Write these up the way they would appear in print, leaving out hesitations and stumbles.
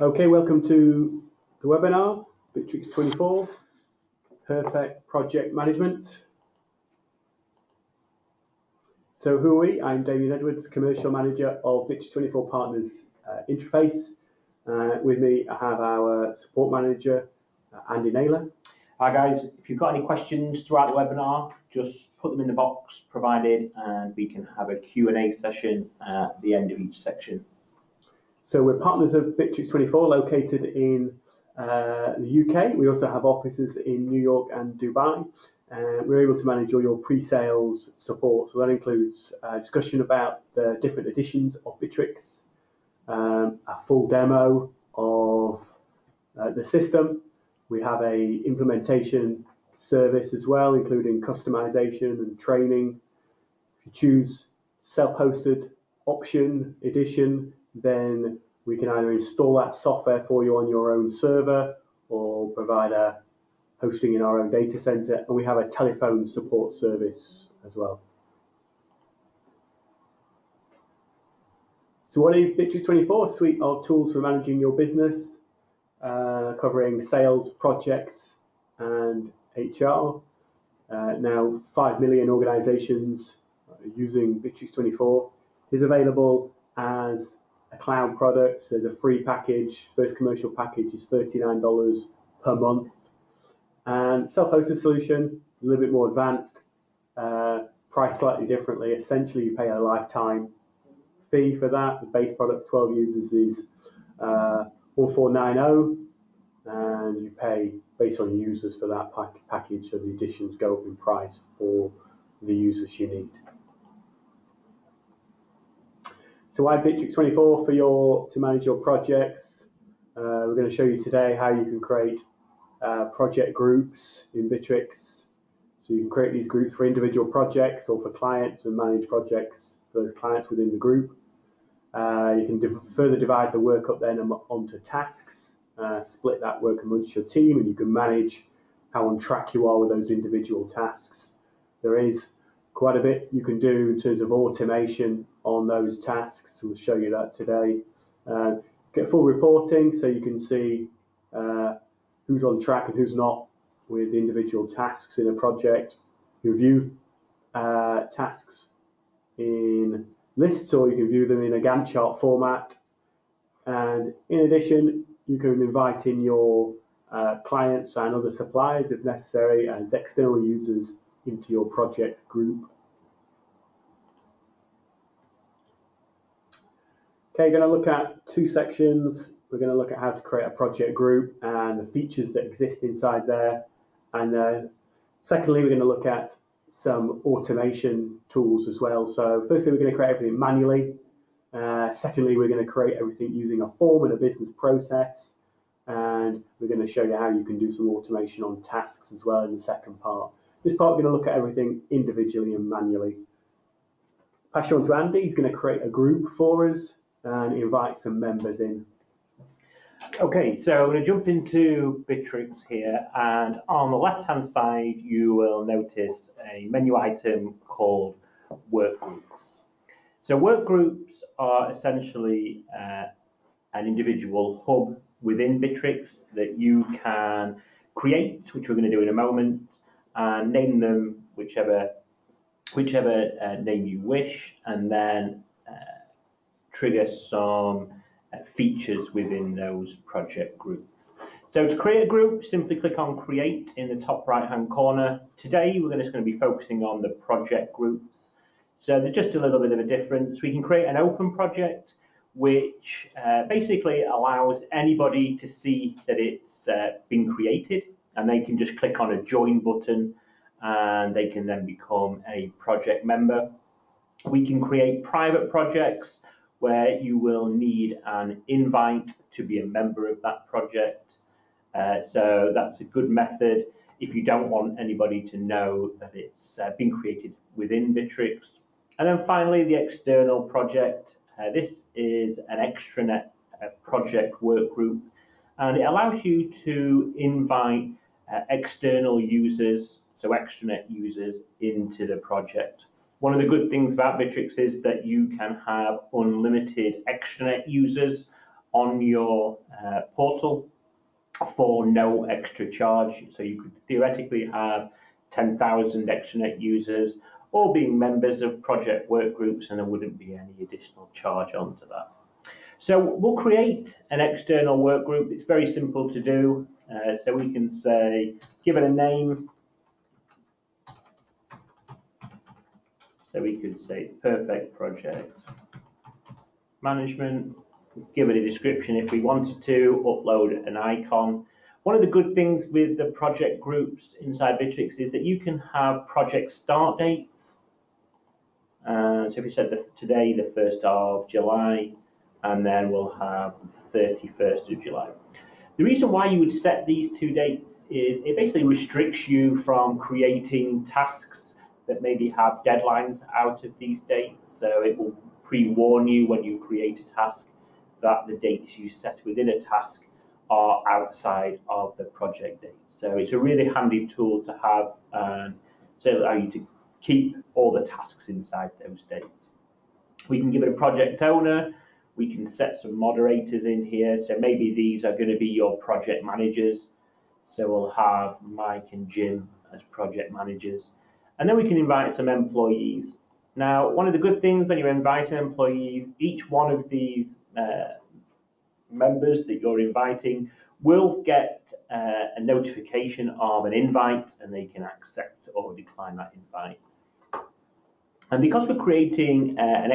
Okay, welcome to the webinar, Bitrix24, Perfect Project Management. So who are we? I'm Damien Edwards, Commercial Manager of Bitrix24 Partners Interface. With me I have our Support Manager, Andy Naylor. Hi guys, if you've got any questions throughout the webinar, just put them in the box provided and we can have a Q&A session at the end of each section. So we're partners of Bitrix24, located in the UK. We also have offices in New York and Dubai. We're able to manage all your pre-sales support. So that includes a discussion about the different editions of Bitrix, a full demo of the system. We have a implementation service as well, including customization and training. If you choose self-hosted option edition, then we can either install that software for you on your own server or provide a hosting in our own data center, and we have a telephone support service as well. So what is Bitrix24? A suite of tools for managing your business, covering sales, projects, and HR. Now 5 million organizations using Bitrix24. Is available as a cloud product. So there's a free package. First commercial package is $39 per month. And self-hosted solution, a little bit more advanced, priced slightly differently. Essentially, you pay a lifetime fee for that. The base product, 12 users, is 1490, and you pay based on users for that package. So the additions go up in price for the users you need. So why Bitrix24 to manage your projects? We're going to show you today how you can create project groups in Bitrix. So you can create these groups for individual projects or for clients and manage projects for those clients within the group. You can further divide the work up then onto tasks, split that work amongst your team, and you can manage how on track you are with those individual tasks. There is quite a bit you can do in terms of automation on those tasks. So we'll show you that today. Get full reporting so you can see who's on track and who's not with individual tasks in a project. You can view tasks in lists, or you can view them in a Gantt chart format. And in addition, you can invite in your clients and other suppliers, if necessary, as external users into your project group. Okay, going to look at two sections. We're going to look at how to create a project group and the features that exist inside there. And then secondly, we're going to look at some automation tools as well. So firstly, we're going to create everything manually. Secondly, we're going to create everything using a form and a business process. And we're going to show you how you can do some automation on tasks as well in the second part. This part, we're going to look at everything individually and manually. Pass you on to Andy. He's going to create a group for us and invite some members in. Okay, so I'm going to jump into Bitrix here, and on the left-hand side, you will notice a menu item called Work Groups. So work groups are essentially an individual hub within Bitrix that you can create, which we're going to do in a moment, and name them whichever name you wish, and then trigger some features within those project groups. So to create a group, simply click on Create in the top right-hand corner. Today, we're just going to be focusing on the project groups. So there's just a little bit of a difference. We can create an open project, which basically allows anybody to see that it's been created, and they can just click on a Join button, and they can then become a project member. We can create private projects, where you will need an invite to be a member of that project. So that's a good method if you don't want anybody to know that it's been created within Bitrix. And then finally, the external project. This is an extranet project work group, and it allows you to invite external users, so extranet users, into the project. One of the good things about Bitrix is that you can have unlimited extranet users on your portal for no extra charge. So you could theoretically have 10,000 extranet users all being members of project work groups, and there wouldn't be any additional charge onto that. So we'll create an external work group. It's very simple to do. So we can say, give it a name. So we could say perfect project management, give it a description if we wanted to, upload an icon. One of the good things with the project groups inside Bitrix is that you can have project start dates. So if we said today, the 1st of July, and then we'll have the 31st of July. The reason why you would set these two dates is it basically restricts you from creating tasks that maybe have deadlines out of these dates. So it will pre-warn you when you create a task that the dates you set within a task are outside of the project date. So it's a really handy tool to have, and so allow you to keep all the tasks inside those dates. We can give it a project owner. We can set some moderators in here. So maybe these are going to be your project managers. So we'll have Mike and Jim as project managers. And then we can invite some employees. Now, one of the good things when you're inviting employees, each one of these members that you're inviting will get a notification of an invite, and they can accept or decline that invite. And because we're creating an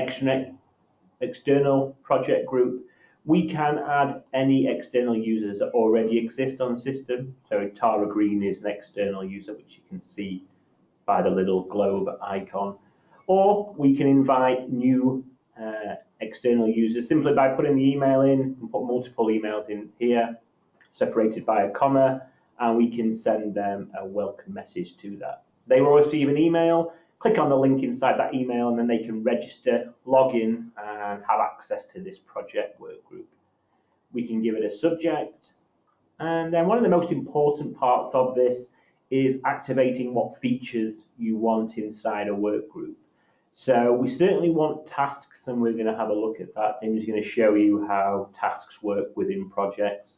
external project group, we can add any external users that already exist on the system. So Tara Green is an external user, which you can see by the little globe icon. Or we can invite new external users simply by putting the email in and put multiple emails in here, separated by a comma, and we can send them a welcome message to that. They will receive an email, click on the link inside that email, and then they can register, log in, and have access to this project work group. We can give it a subject, and then one of the most important parts of this is activating what features you want inside a work group. So we certainly want tasks, and we're going to have a look at that. Tim's going to show you how tasks work within projects.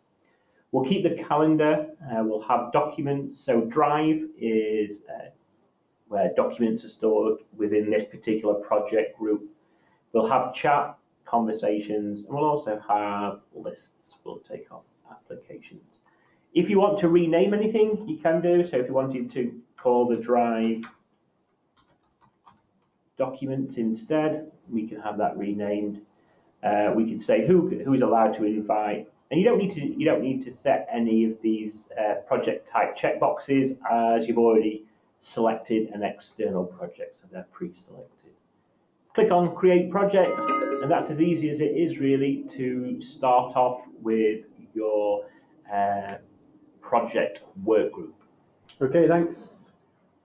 We'll keep the calendar, we'll have documents. So Drive is where documents are stored within this particular project group. We'll have chat, conversations, and we'll also have lists. We'll take off applications. If you want to rename anything, you can do. So if you wanted to call the Drive documents instead, we can have that renamed. We can say who is allowed to invite, and you don't need to set any of these project type checkboxes, as you've already selected an external project, so they're pre-selected. Click on Create Project, and that's as easy as it is really to start off with your project work group. Okay, thanks.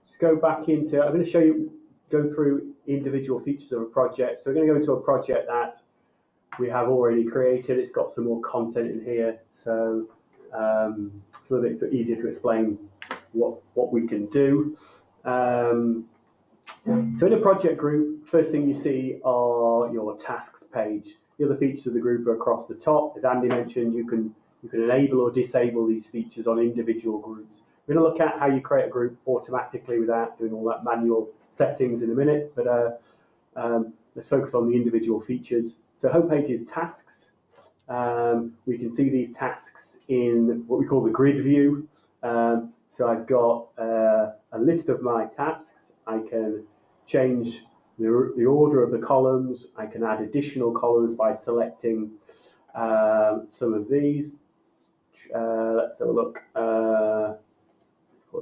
Let's go back into, I'm going to go through individual features of a project. So we're going to go into a project that we have already created. It's got some more content in here, so it's a little bit easier to explain what we can do. So in a project group, first thing you see are your tasks page. The other features of the group are across the top. As Andy mentioned, you can enable or disable these features on individual groups. We're going to look at how you create a group automatically without doing all that manual settings in a minute, but let's focus on the individual features. So homepage is tasks. We can see these tasks in what we call the grid view. So I've got a list of my tasks. I can change the order of the columns. I can add additional columns by selecting some of these. Let's have a look.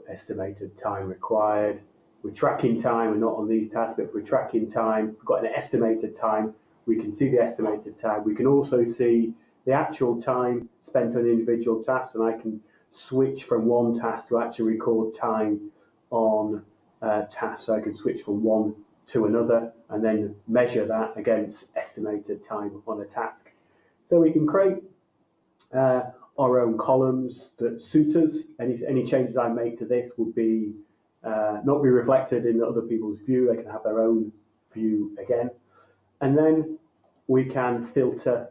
Estimated time required. We're tracking time, we're not on these tasks, but if we're tracking time, we've got an estimated time, we can see the estimated time. We can also see the actual time spent on individual tasks, and I can switch from one task to actually record time on tasks. So I can switch from one to another and then measure that against estimated time on a task. So we can create our own columns that suit us. Any changes I make to this will be not be reflected in other people's view. They can have their own view again. And then we can filter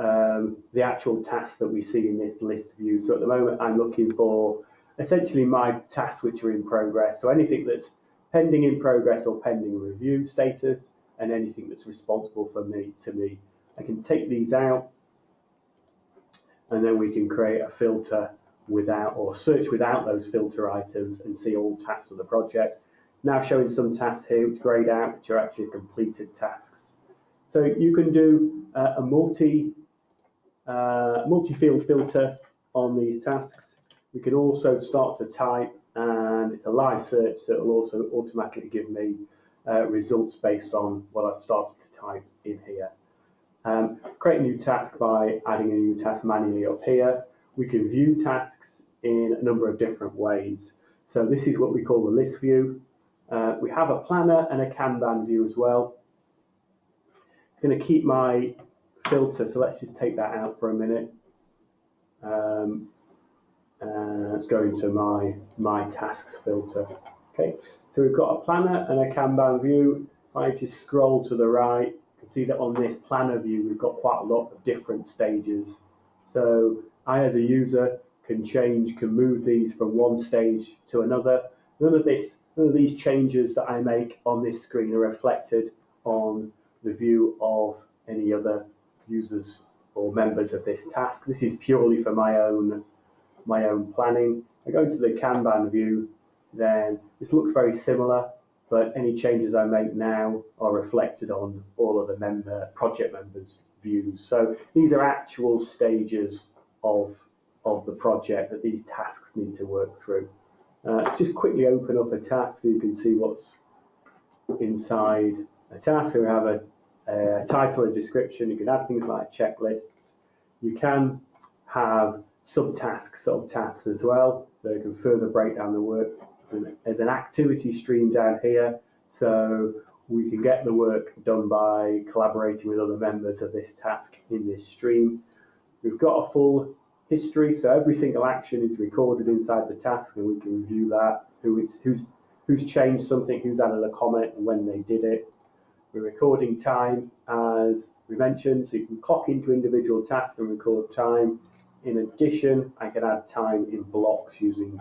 the actual tasks that we see in this list view. So at the moment, I'm looking for essentially my tasks which are in progress. So anything that's pending in progress or pending review status, and anything that's responsible for me. I can take these out, and then we can create a filter without, or search without those filter items, and see all tasks of the project. Now showing some tasks here which grayed out, which are actually completed tasks. So you can do a multi-field filter on these tasks. We can also start to type, and it's a live search, so it will also automatically give me results based on what I've started to type in here. Create a new task by adding a new task manually up here. We can view tasks in a number of different ways. So this is what we call the list view. We have a planner and a Kanban view as well. I'm going to keep my filter, so let's just take that out for a minute. Let's go into my tasks filter. Okay, so we've got a planner and a Kanban view. If I just scroll to the right, you can see that on this planner view we've got quite a lot of different stages. So I, as a user, can move these from one stage to another. None of these changes that I make on this screen are reflected on the view of any other users or members of this task. This is purely for my own planning. I go into the Kanban view, then this looks very similar, but any changes I make now are reflected on all of the project members' views. So these are actual stages of the project that these tasks need to work through. Let's just quickly open up a task so you can see what's inside a task. So we have a title and description. You can add things like checklists. You can have subtasks as well, so you can further break down the work. There's an activity stream down here, so we can get the work done by collaborating with other members of this task in this stream. We've got a full history, so every single action is recorded inside the task, and we can review that, who's changed something, who's added a comment, and when they did it. We're recording time, as we mentioned, so you can clock into individual tasks and record time. In addition, I can add time in blocks using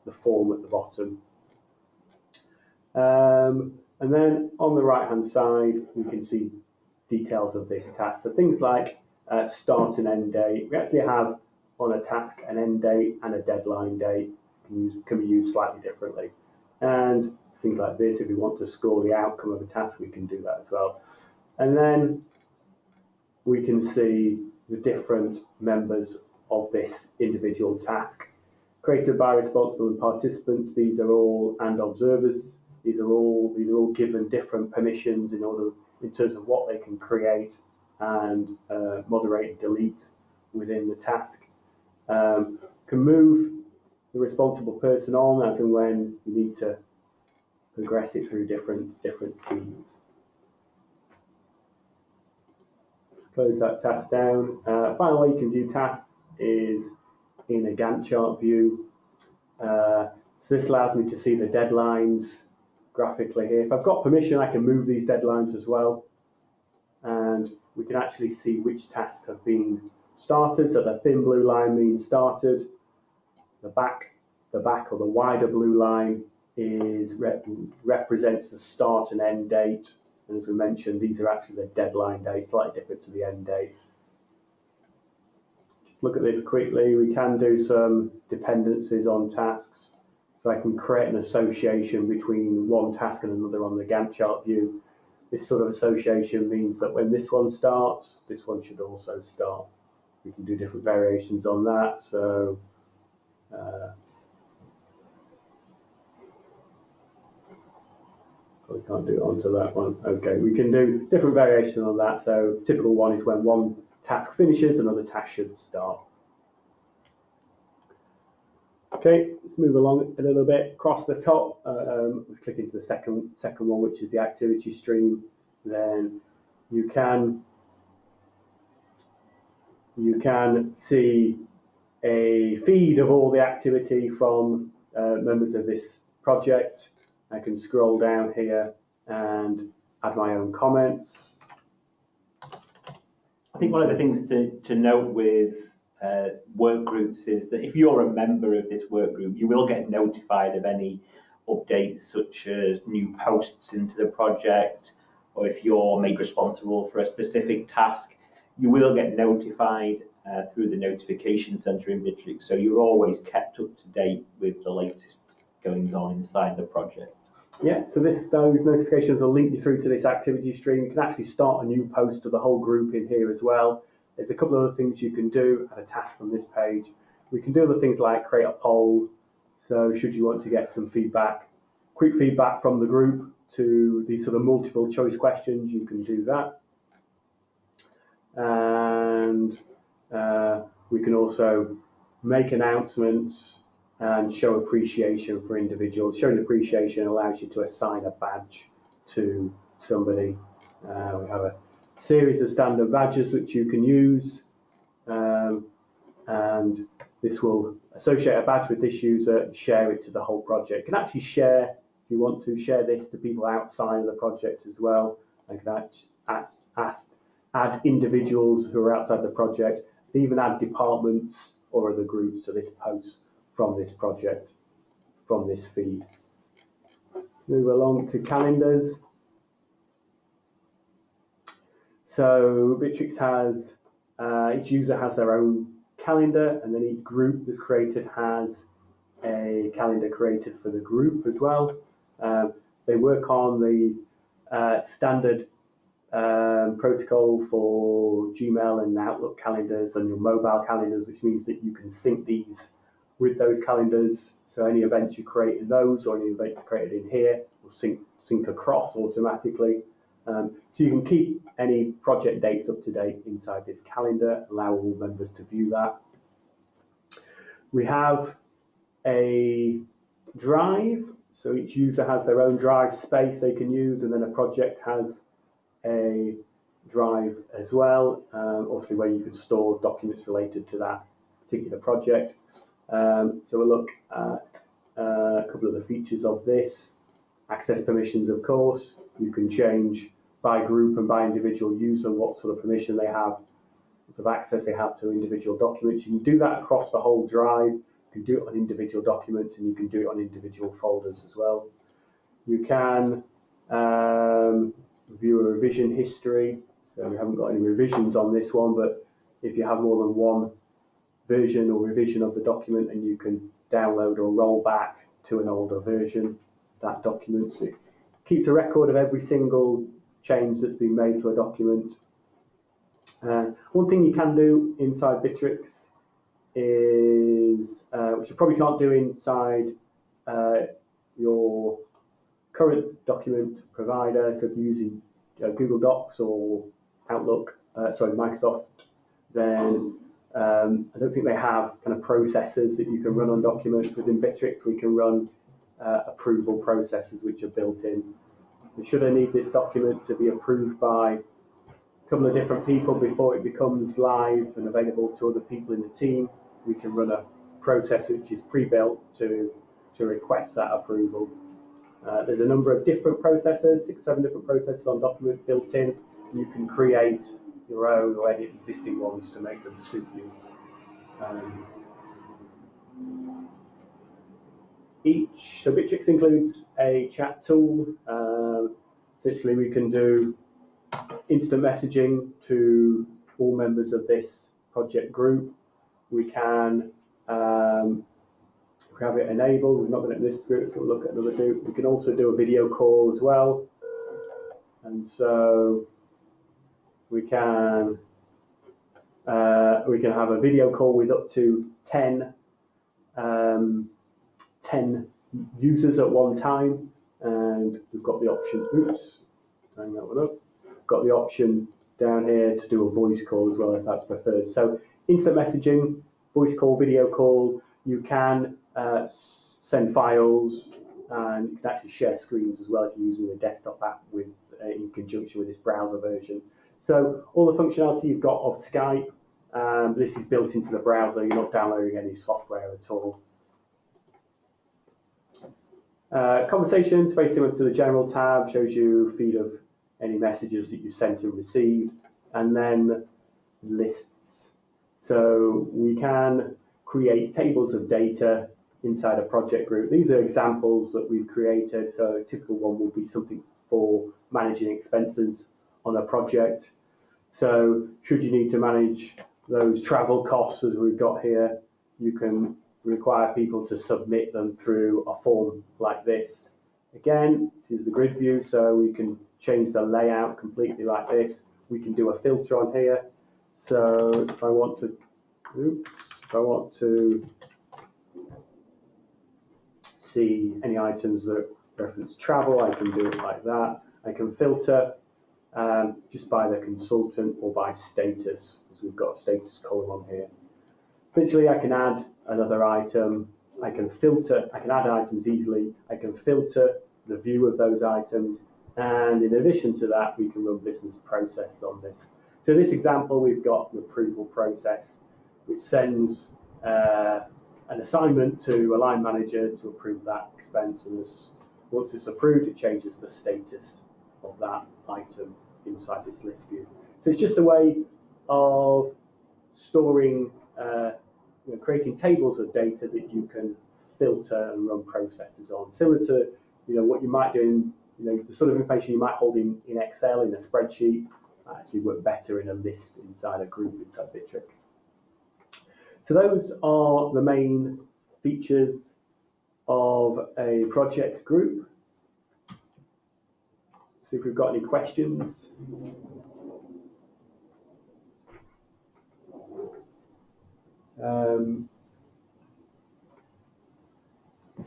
the form at the bottom. And then on the right-hand side, we can see details of this task. So things like start and end date. We actually have on a task an end date and a deadline date. Can be used slightly differently. And things like this, if we want to score the outcome of a task, we can do that as well. And then we can see the different members of this individual task. Created by responsible and participants, these are all, and observers, these are all given different permissions in terms of what they can create and moderate and delete within the task. Can move the responsible person on as and when you need to progress it through different teams. Close that task down. Final way you can view tasks is in a Gantt chart view. So this allows me to see the deadlines graphically here. If I've got permission, I can move these deadlines as well. And we can actually see which tasks have been started. So the thin blue line means started. The back or the wider blue line represents the start and end date. And as we mentioned, these are actually the deadline dates, slightly different to the end date. Just look at this quickly. We can do some dependencies on tasks. So I can create an association between one task and another on the Gantt chart view. This sort of association means that when this one starts, this one should also start. We can do different variations on that. So we can't do it onto that one. Okay, we can do different variations on that. So typical one is when one task finishes, another task should start. Okay, let's move along a little bit. Across the top, let's click into the second one, which is the activity stream. Then you can see a feed of all the activity from members of this project. I can scroll down here and add my own comments. I think one of the things to note with work groups is that if you're a member of this work group, you will get notified of any updates such as new posts into the project, or if you're made responsible for a specific task, you will get notified through the notification center in Bitrix. So you're always kept up to date with the latest goings on inside the project. Yeah, so those notifications will link you through to this activity stream. You can actually start a new post to the whole group in here as well. There's a couple of other things you can do, and a task from this page. We can do other things like create a poll. So should you want to get some feedback, quick feedback from the group to these sort of multiple choice questions, you can do that. And we can also make announcements and show appreciation for individuals. Showing appreciation allows you to assign a badge to somebody. We have a series of standard badges which you can use, and this will associate a badge with this user and share it to the whole project. You can actually share, if you want to, share this to people outside of the project as well. You can add individuals who are outside the project, and even add departments or other groups to this post from this project, from this feed. Move along to calendars. So Bitrix has, each user has their own calendar, and then each group that's created has a calendar created for the group as well. They work on the standard protocol for Gmail and Outlook calendars and your mobile calendars, which means that you can sync these with those calendars. So any events you create in those or any events created in here will sync across automatically. So you can keep any project dates up to date inside this calendar, allow all members to view that. We have a drive, so each user has their own drive space they can use, and then a project has a drive as well, obviously where you can store documents related to that particular project. So we'll look at a couple of the features of this. Access permissions, of course. You can change by group and by individual user what sort of permission they have, what sort of access they have to individual documents. You can do that across the whole drive. You can do it on individual documents, and you can do it on individual folders as well. You can view a revision history. So we haven't got any revisions on this one, but if you have more than one version or revision of the document, and you can download or roll back to an older version of that document. So it keeps a record of every single change that's been made to a document. One thing you can do inside Bitrix is, which you probably can't do inside your current document provider, so if you're using Google Docs or Outlook, Microsoft, then I don't think they have kind of processors that you can run on documents. Within Bitrix, we can run approval processors which are built in. And should I need this document to be approved by a couple of different people before it becomes live and available to other people in the team, we can run a process which is pre-built to request that approval. There's a number of different processors, 6-7 different processors on documents built in. You can create your own or edit existing ones to make them suit you. So Bitrix includes a chat tool. Essentially, we can do instant messaging to all members of this project group. We can have it enabled. We've not got it in this group, so we'll look at another group. We can also do a video call as well. And so we can have a video call with up to 10 users at one time, and we've got the option, hang that one up, got the option down here to do a voice call as well if that's preferred. So instant messaging, voice call, video call, you can send files, and you can actually share screens as well if you're using the desktop app with in conjunction with this browser version. So all the functionality you've got of Skype, this is built into the browser. You're not downloading any software at all. Conversations, very similar to the general tab, shows you a feed of any messages that you sent and received. And then lists. So we can create tables of data inside a project group. These are examples that we've created. So a typical one will be something for managing expenses on a project. So should you need to manage those travel costs as we've got here, you can require people to submit them through a form like this. Again, this is the grid view, so we can change the layout completely like this. We can do a filter on here. So if I want to see any items that reference travel, I can do it like that. I can filter just by the consultant or by status, as we've got a status column on here. Essentially, I can add another item. I can filter, I can add items easily. I can filter the view of those items. And in addition to that, we can run business processes on this. So in this example, we've got an approval process, which sends an assignment to a line manager to approve that expense. And once it's approved, it changes the status of that item inside this list view. So it's just a way of storing, creating tables of data that you can filter and run processes on. Similar to what you might do in the sort of information you might hold in Excel, in a spreadsheet, actually work better in a list inside a group inside Bitrix. So those are the main features of a project group. See if we've got any questions.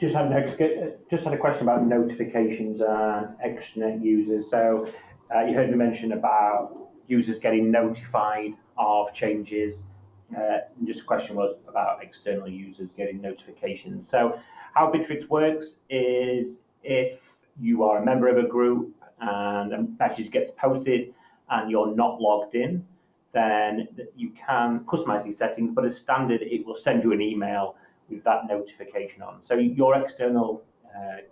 Just had a question about notifications and extranet users. So you heard me mention about users getting notified of changes. Just a question was about external users getting notifications. So how Bitrix works is if you are a member of a group and a message gets posted and you're not logged in, then you can customize these settings, but as standard, it will send you an email with that notification on. So your external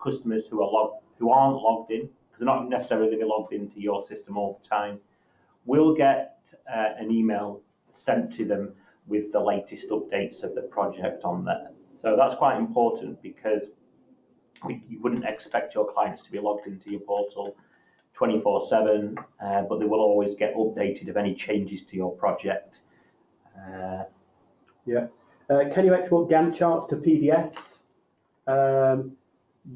customers who aren't logged in, because they're not necessarily logged into your system all the time, will get an email sent to them with the latest updates of the project on there. So that's quite important because you wouldn't expect your clients to be logged into your portal 24/7, but they will always get updated of any changes to your project. Yeah. Can you export Gantt charts to PDFs?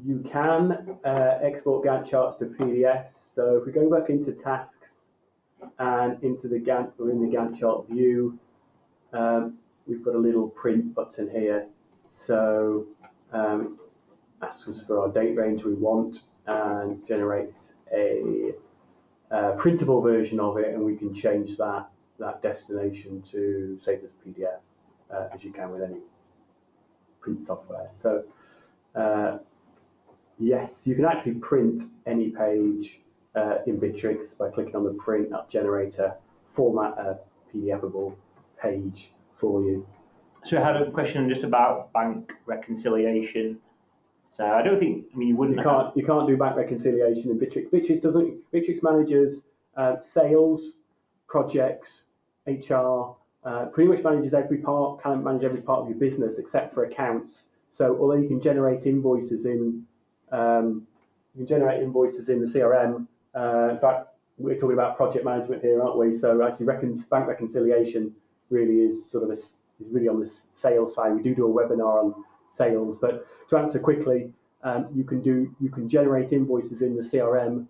You can export Gantt charts to PDFs. So if we go back into tasks and into the Gantt, or in the Gantt chart view, we've got a little print button here. So asks us for our date range we want and generates a printable version of it, and we can change that destination to save as PDF, as you can with any print software. So yes, you can actually print any page in Bitrix by clicking on the print. That'll generate a PDFable page for you. So I had a question just about bank reconciliation. So I don't think, you wouldn't. You can't do bank reconciliation in Bitrix. Bitrix manages sales, projects, HR, pretty much manages can manage every part of your business except for accounts. So although you can generate invoices in the CRM, in fact, we're talking about project management here, aren't we? So actually, bank reconciliation really is really on the sales side. We do a webinar on sales, but to answer quickly, you can generate invoices in the CRM.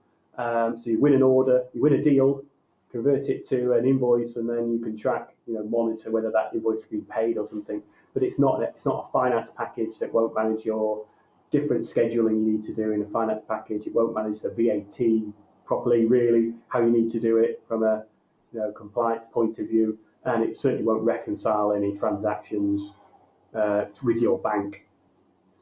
So you win an order, you win a deal, convert it to an invoice, and then you can track, monitor whether that invoice has been paid or something. But it's not a finance package that won't manage your different scheduling you need to do in a finance package. It won't manage the VAT properly, really, how you need to do it from a compliance point of view, and it certainly won't reconcile any transactions with your bank.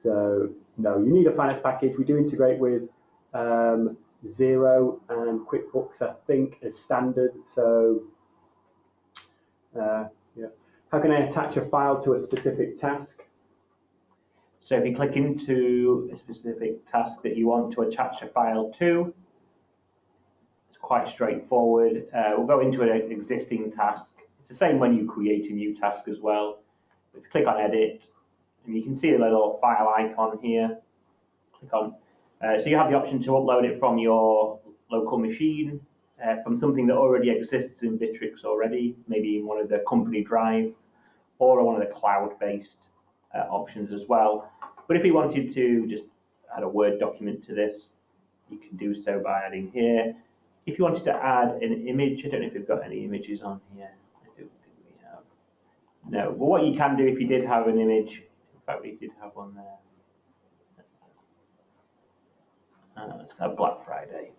So no, you need a finance package. We do integrate with Xero and QuickBooks, I think, as standard. So yeah. How can I attach a file to a specific task? So if you click into a specific task that you want to attach a file to, it's quite straightforward. We'll go into an existing task. It's the same when you create a new task as well. If you click on edit, and you can see a little file icon here, click on. So you have the option to upload it from your local machine, from something that already exists in Bitrix already, maybe in one of the company drives, or one of the cloud-based options as well. But if you wanted to just add a Word document to this, you can do so by adding here. If you wanted to add an image, I don't know if we've got any images on here. I don't think we have. No, but what you can do if you did have an image, in fact we did have one there. Let's have Black Friday.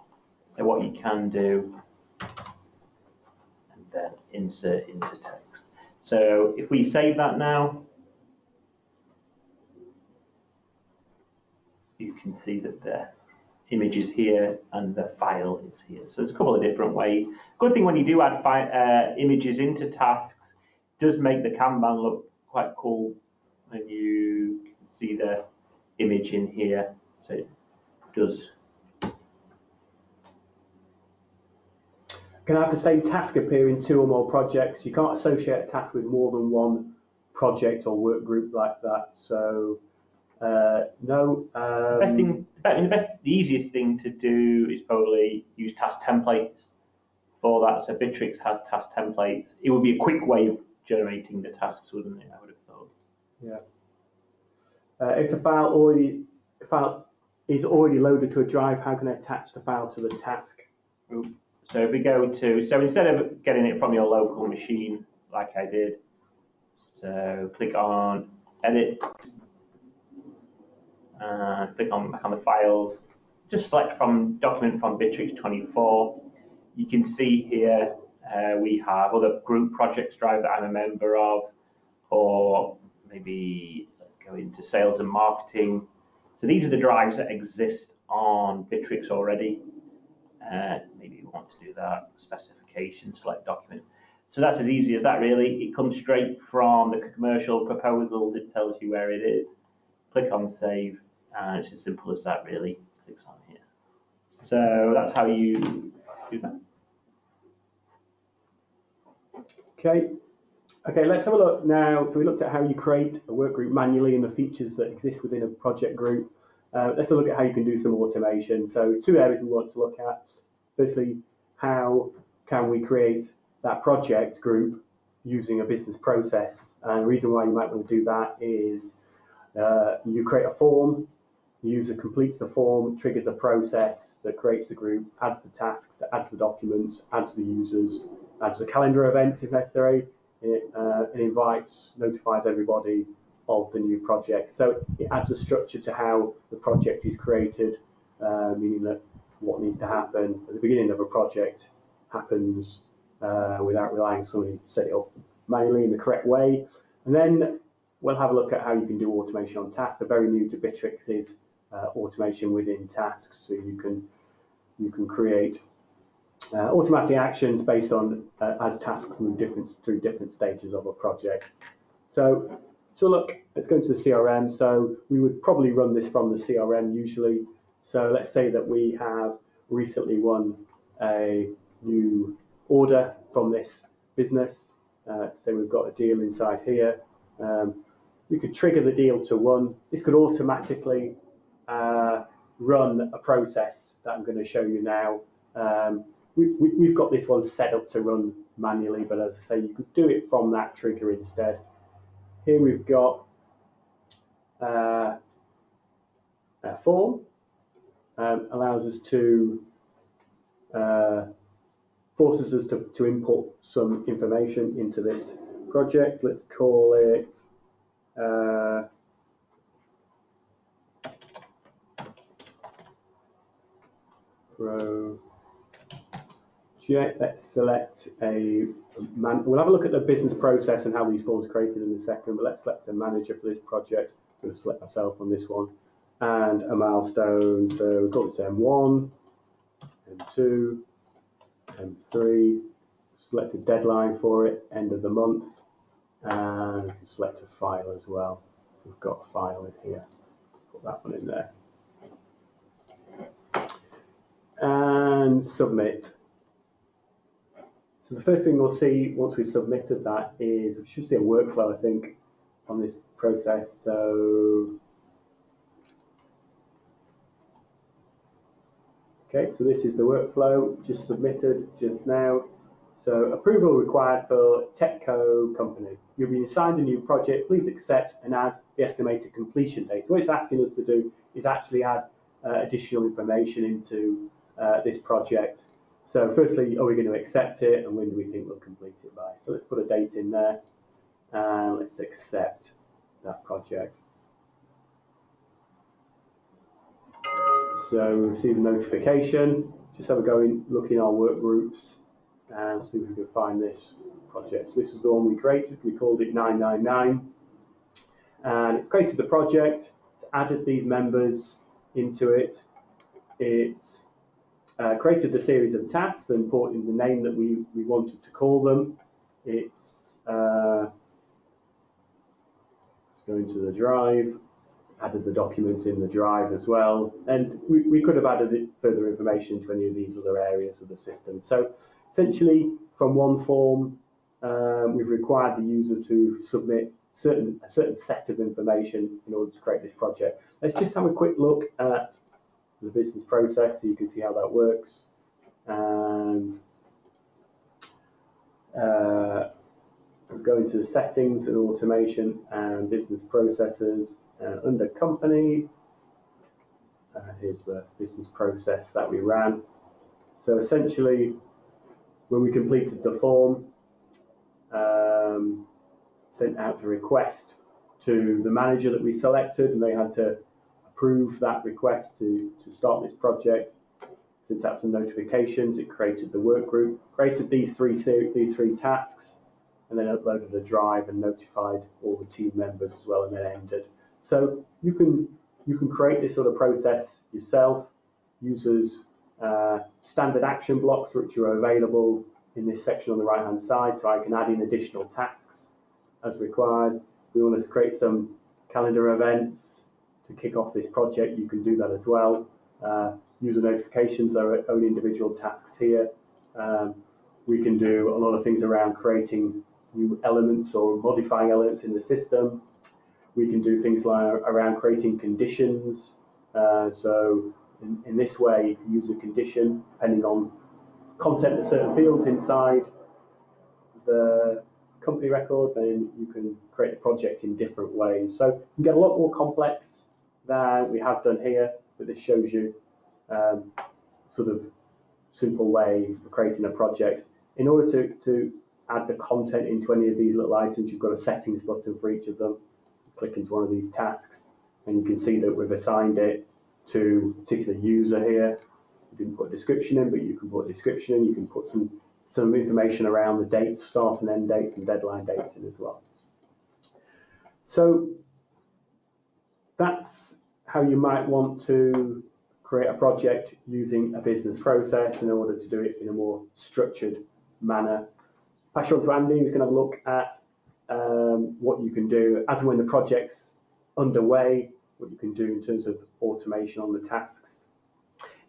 So what you can do, and then insert into text. So if we save that now, you can see that the image is here and the file is here. So there's a couple of different ways. Good thing when you do add images into tasks, it does make the Kanban look quite cool when you can see the image in here. So it does. Can I have the same task appear in 2 or more projects? You can't associate a task with more than one project or work group like that. So no. The easiest thing to do is probably use task templates for that. So Bitrix has task templates. It would be a quick way of generating the tasks, wouldn't it? I would have thought. Yeah. If the file is already loaded to a drive, how can I attach the file to the task? So if we go to, so instead of getting it from your local machine, like I did, so click on edit, click on back on the files, just select from document from Bitrix24. You can see here we have other group projects drive that I'm a member of, or maybe let's go into sales and marketing. So these are the drives that exist on Bitrix already. Maybe you want to do that, specification, select document. So that's as easy as that really. It comes straight from the commercial proposals, it tells you where it is. Click on save, and it's as simple as that really. Clicks on here. So that's how you do that. Okay, let's have a look now. So we looked at how you create a work group manually and the features that exist within a project group. Let's look at how you can do some automation. So 2 areas we want to look at. Firstly, how can we create that project group using a business process? And the reason why you might want to do that is you create a form, the user completes the form, triggers a process that creates the group, adds the tasks, adds the documents, adds the users, adds the calendar events if necessary. It invites, notifies everybody of the new project. So it adds a structure to how the project is created, meaning that what needs to happen at the beginning of a project happens without relying on somebody to set it up manually in the correct way. And then we'll have a look at how you can do automation on tasks. The very new to Bitrix is automation within tasks. So you can create automatic actions based on as tasks move through different stages of a project. So look, let's go into the CRM. So we would probably run this from the CRM usually. So let's say that we have recently won a new order from this business. Say we've got a deal inside here. We could trigger the deal to 1. This could automatically run a process that I'm going to show you now. We've got this one set up to run manually, but as I say, you could do it from that trigger instead. Here we've got a form, allows us to, forces us to input some information into this project. Let's call it project. Let's select we'll have a look at the business process and how these forms are created in a second, but let's select a manager for this project. I'm going to select myself on this one, and a milestone. So we've got this M1, M2, M3. Select a deadline for it, end of the month, and we can select a file as well. We've got a file in here. Put that one in there. And submit. So the first thing we'll see once we've submitted that is, we should see a workflow, I think, on this process. So, okay, so this is the workflow just submitted just now. So approval required for TechCo company. You'll be assigned a new project. Please accept and add the estimated completion date. So what it's asking us to do is actually add additional information into this project. So firstly, are we going to accept it, and when do we think we'll complete it by? So let's put a date in there, and let's accept that project. So we receive a notification. Just have a go in, look in our work groups, and see if we can find this project. So this is the one we created. We called it 999, and it's created the project. It's added these members into it. It's created the series of tasks and put in the name that we wanted to call them. It's let's go into the drive. It's added the document in the drive as well, and we could have added further information to any of these other areas of the system. So essentially, from one form, we've required the user to submit a certain set of information in order to create this project. Let's just have a quick look at the business process so you can see how that works. And go into the settings and automation and business processes, under company. Here's the business process that we ran. So essentially, when we completed the form, sent out a request to the manager that we selected, and they had to approve that request to start this project. Since that's some notifications, it created the work group, created these three tasks, and then uploaded a drive and notified all the team members as well, and then ended. So you can create this sort of process yourself. Users standard action blocks which are available in this section on the right hand side, so I can add in additional tasks as required. We want to create some calendar events to kick off this project. You can do that as well. User notifications, their own individual tasks here. We can do a lot of things around creating new elements or modifying elements in the system. We can do things like around creating conditions. So in this way, if you use a condition, depending on content of certain fields inside the company record, then you can create a project in different ways. So you can get a lot more complex than we have done here, but this shows you sort of simple way of creating a project. In order to add the content into any of these little items, you've got a settings button for each of them. Click into one of these tasks, and you can see that we've assigned it to a particular user here. You didn't put a description in, but you can put a description in. You can put some information around the dates, start and end dates, and deadline dates in as well. So that's how you might want to create a project using a business process in order to do it in a more structured manner. Pass you on to Andy, who's going to have a look at what you can do as and when the project's underway, what you can do in terms of automation on the tasks.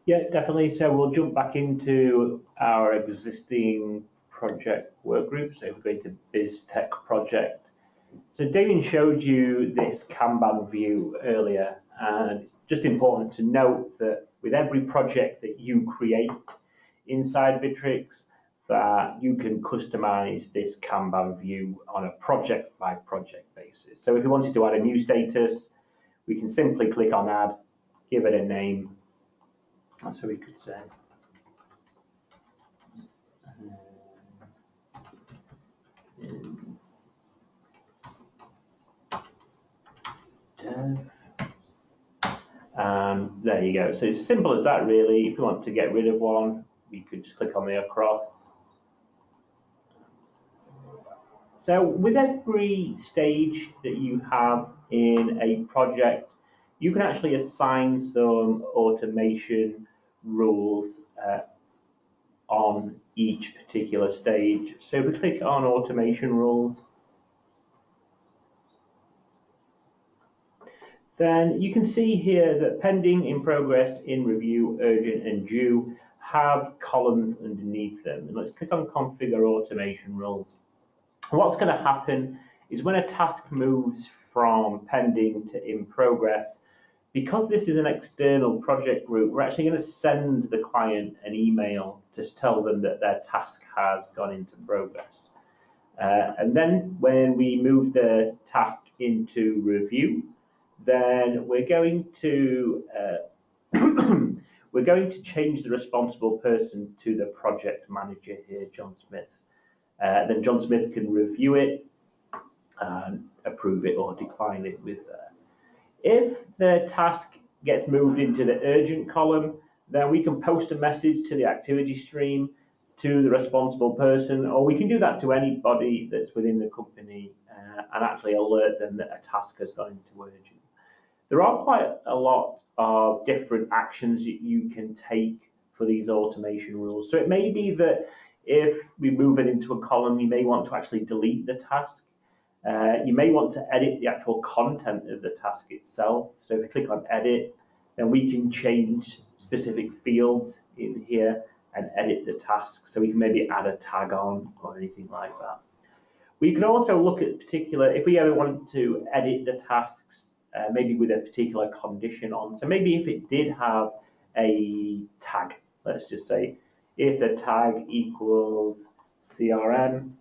Yeah, definitely. So we'll jump back into our existing project work group. So if we go to BizTech project. So Damien showed you this Kanban view earlier, and it's just important to note that with every project that you create inside Bitrix, that you can customize this Kanban view on a project by project basis. So if we wanted to add a new status, we can simply click on add, give it a name. So we could say there you go. So it's as simple as that, really. If we want to get rid of one, we could just click on the across. So with every stage that you have in a project, you can actually assign some automation rules on each particular stage. So if we click on automation rules, then you can see here that pending, in progress, in review, urgent and due have columns underneath them. And let's click on Configure Automation Rules. And what's going to happen is when a task moves from pending to in progress, because this is an external project group, we're actually going to send the client an email to tell them that their task has gone into progress. And then when we move the task into review, then we're going to change the responsible person to the project manager here, John Smith. Then John Smith can review it and approve it or decline it with If the task gets moved into the urgent column, then we can post a message to the activity stream to the responsible person, or we can do that to anybody that's within the company and actually alert them that a task has gone into urgent. There are quite a lot of different actions that you can take for these automation rules. So it may be that if we move it into a column, you may want to actually delete the task. You may want to edit the actual content of the task itself. So if you click on edit, then we can change specific fields in here and edit the task. So we can maybe add a tag on or anything like that. We can also look at particular, if we ever want to edit the tasks, maybe with a particular condition on. So maybe if it did have a tag, let's just say, if the tag equals CRM,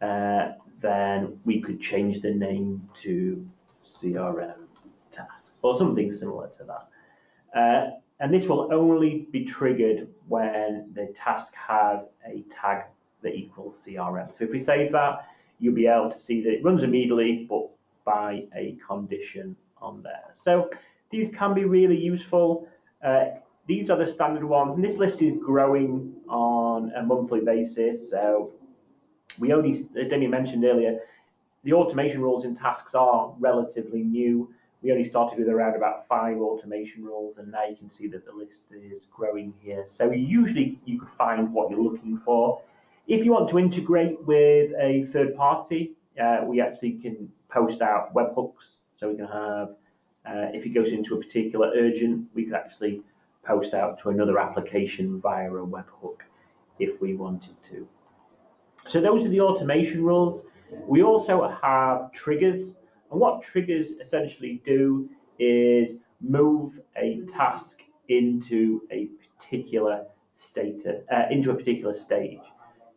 then we could change the name to CRM task or something similar to that. And this will only be triggered when the task has a tag that equals CRM. So if we save that, you'll be able to see that it runs immediately, but by a condition on there. So these can be really useful. These are the standard ones, and this list is growing on a monthly basis. So we only, as Demi mentioned earlier, the automation rules in tasks are relatively new. We only started with around about 5 automation rules, and now you can see that the list is growing here. So usually you could find what you're looking for. If you want to integrate with a third party, we actually can post out webhooks. So we can have, if it goes into a particular urgent, we can actually post out to another application via a webhook if we wanted to. So those are the automation rules. We also have triggers. And what triggers essentially do is move a task into a particular stage.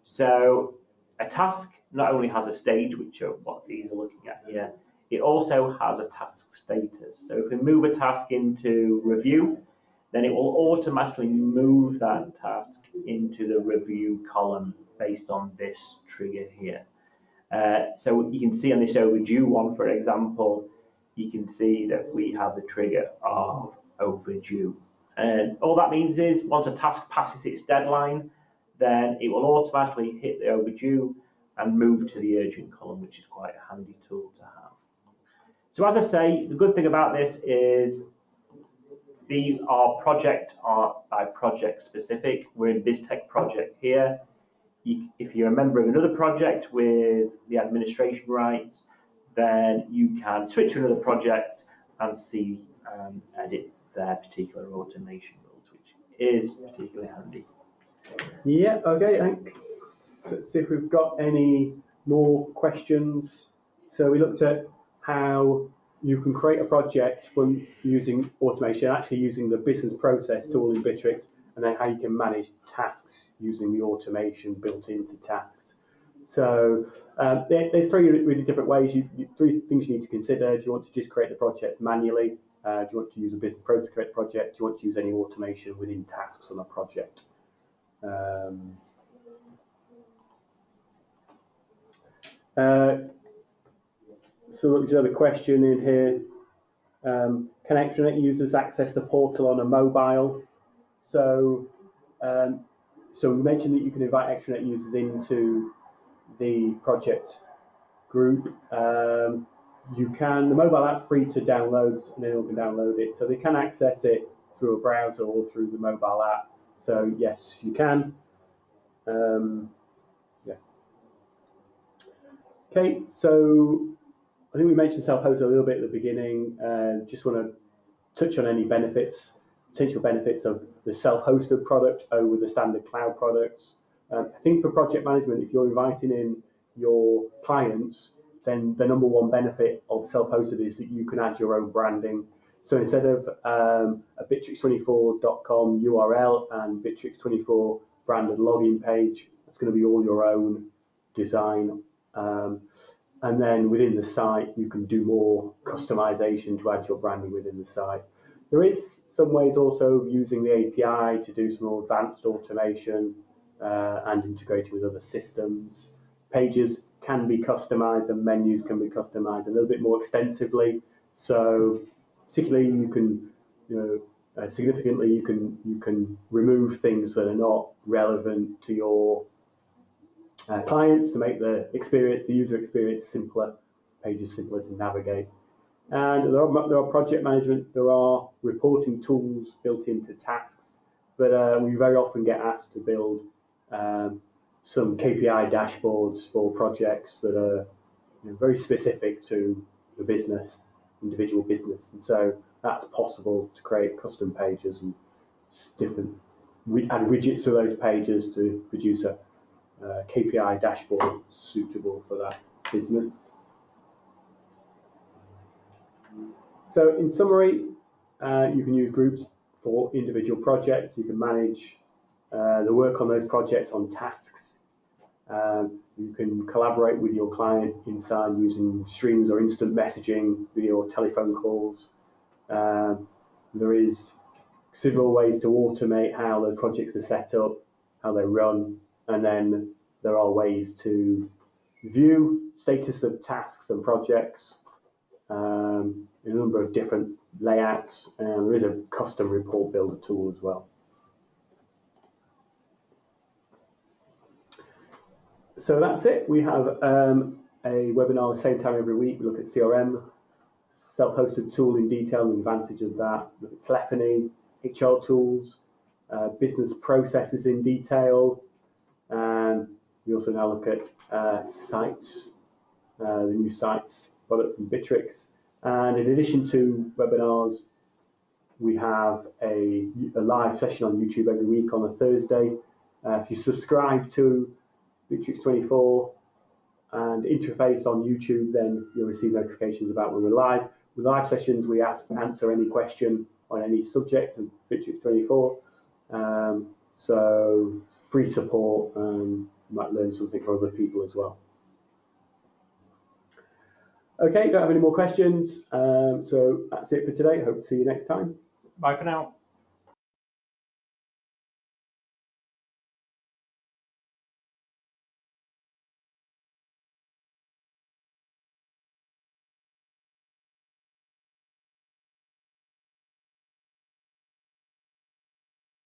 So a task not only has a stage, which are what these are looking at here, it also has a task status. So if we move a task into review, then it will automatically move that task into the review column based on this trigger here. So you can see on this overdue one, for example, you can see that we have the trigger of overdue. And all that means is once a task passes its deadline, then it will automatically hit the overdue and move to the urgent column, which is quite a handy tool to have. So as I say, the good thing about this is these are project by project specific. We're in BizTech project here. If you're a member of another project with the administration rights, then you can switch to another project and see and edit their particular automation rules, which is particularly handy. Yeah, okay, thanks. Let's see if we've got any more questions. So we looked at how you can create a project from using automation, actually using the business process tool in Bitrix, and then how you can manage tasks using the automation built into tasks. So there's 3 really different ways, 3 things you need to consider. Do you want to just create the projects manually? Do you want to use a business process to create the project? Do you want to use any automation within tasks on a project? So look at another question in here. Can extranet users access the portal on a mobile? So we mentioned that you can invite extranet users into the project group. You can, the mobile app's free to download, and anyone can download it. So they can access it through a browser or through the mobile app. So yes, you can. Yeah. Okay, so I think we mentioned self-hosted a little bit at the beginning. Just want to touch on any benefits. potential benefits of the self-hosted product over the standard cloud products. I think for project management, if you're inviting in your clients, then the number one benefit of self-hosted is that you can add your own branding. So instead of a Bitrix24.com URL and Bitrix24 branded login page, it's going to be all your own design. And then within the site, you can do more customization to add your branding within the site. There is some ways also of using the API to do some more advanced automation and integrating with other systems. Pages can be customized and menus can be customized a little bit more extensively. So particularly you can, significantly you can remove things that are not relevant to your clients to make the user experience simpler, pages simpler to navigate. And there are project management, there are reporting tools built into tasks, but we very often get asked to build some KPI dashboards for projects that are very specific to the business, individual business. And so that's possible to create custom pages and add widgets to those pages to produce a KPI dashboard suitable for that business. So in summary, you can use groups for individual projects. You can manage the work on those projects on tasks. You can collaborate with your client inside using streams or instant messaging, video or telephone calls. There is several ways to automate how those projects are set up, how they run, and then there are ways to view status of tasks and projects in a number of different layouts, and there is a custom report builder tool as well. So that's it. We have a webinar the same time every week. We look at CRM, self-hosted tool in detail and the advantage of that. We look at telephony, HR tools, business processes in detail. We also now look at sites, the new sites product from Bitrix. And in addition to webinars, we have a live session on YouTube every week on a Thursday. If you subscribe to Bitrix24 and interface on YouTube, then you'll receive notifications about when we're live. With live sessions, we answer any question on any subject of Bitrix24. So free support, you might learn something from other people as well. Okay, don't have any more questions. So that's it for today. Hope to see you next time. Bye for now.